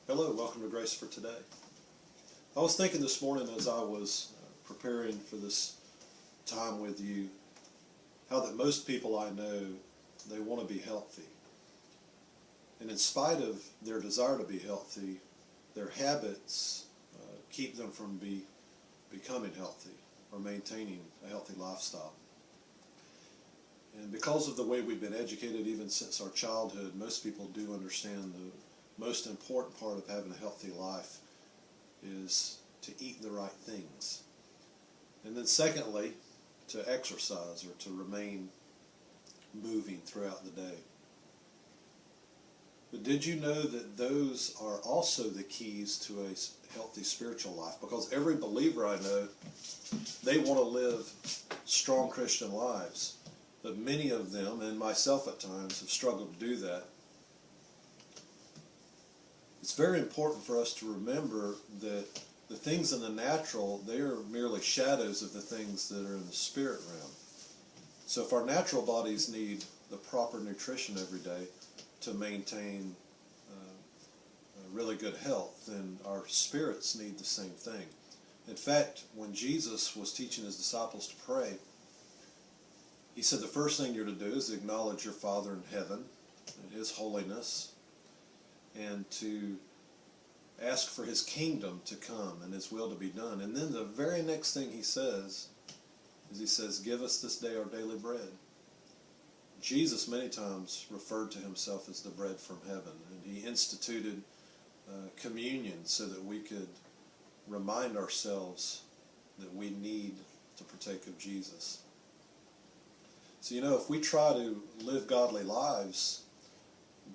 Hello, welcome to Grace for Today. I was thinking this morning as I was preparing for this time with you, how that most people I know, they want to be healthy. And in spite of their desire to be healthy, their habits keep them from becoming healthy or maintaining a healthy lifestyle. And because of the way we've been educated even since our childhood, most people do understand the most important part of having a healthy life is to eat the right things. And then secondly, to exercise or to remain moving throughout the day. But did you know that those are also the keys to a healthy spiritual life? Because every believer I know, they want to live strong Christian lives. But many of them, and myself at times, have struggled to do that. It's very important for us to remember that the things in the natural, they are merely shadows of the things that are in the spirit realm. So if our natural bodies need the proper nutrition every day to maintain really good health, then our spirits need the same thing. In fact, when Jesus was teaching his disciples to pray, he said the first thing you're to do is acknowledge your Father in heaven and his holiness, and to ask for his kingdom to come and his will to be done. And then the very next thing he says is he says, give us this day our daily bread. Jesus many times referred to himself as the bread from heaven, and he instituted communion so that we could remind ourselves that we need to partake of Jesus. So, if we try to live godly lives,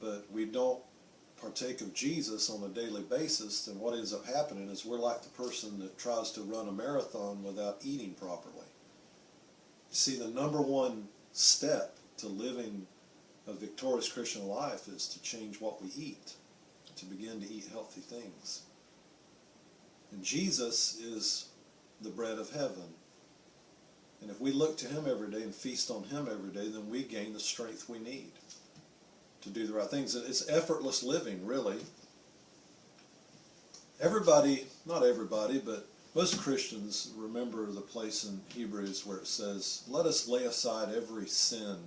but we don't partake of Jesus on a daily basis, then what ends up happening is we're like the person that tries to run a marathon without eating properly. You see, the number one step to living a victorious Christian life is to change what we eat, to begin to eat healthy things. And Jesus is the bread of heaven. And if we look to him every day and feast on him every day, then we gain the strength we need to do the right things. It's effortless living, really. Everybody, not everybody, but most Christians remember the place in Hebrews where it says, let us lay aside every sin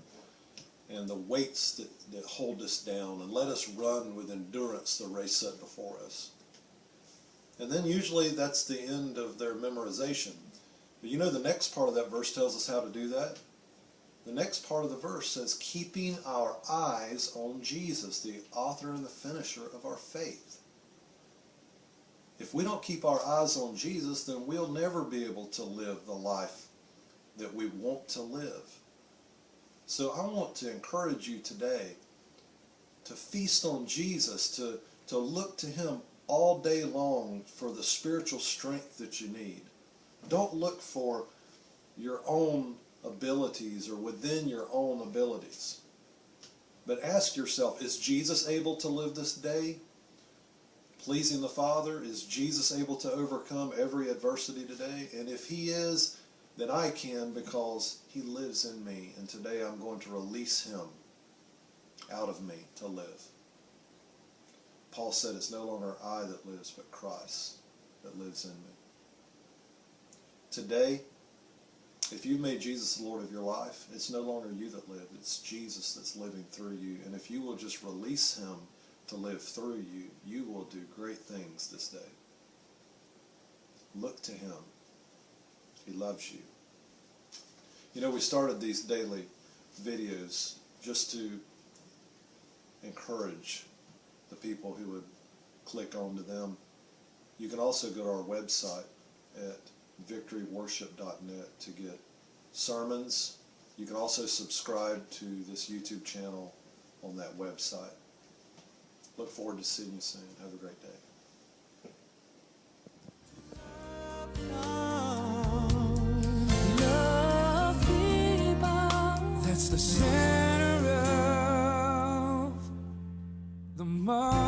and the weights that hold us down, and let us run with endurance the race set before us. And then usually that's the end of their memorization. But the next part of that verse tells us how to do that. The next part of the verse says, keeping our eyes on Jesus, the author and the finisher of our faith. If we don't keep our eyes on Jesus, then we'll never be able to live the life that we want to live. So I want to encourage you today to feast on Jesus, to look to him all day long for the spiritual strength that you need. Don't look for your own abilities or within your own abilities. But ask yourself, is Jesus able to live this day pleasing the Father? Is Jesus able to overcome every adversity today? And if he is, then I can, because he lives in me. And today I'm going to release him out of me to live. Paul said, it's no longer I that lives, but Christ that lives in me. Today, if you've made Jesus the Lord of your life, it's no longer you that live, it's Jesus that's living through you. And if you will just release him to live through you, you will do great things this day. Look to him. He loves you. We started these daily videos just to encourage the people who would click onto them. You can also go to our website at victoryworship.net to get sermons. You can also subscribe to this YouTube channel on that website. Look forward to seeing you soon. Have a great day. That's the center of the mind.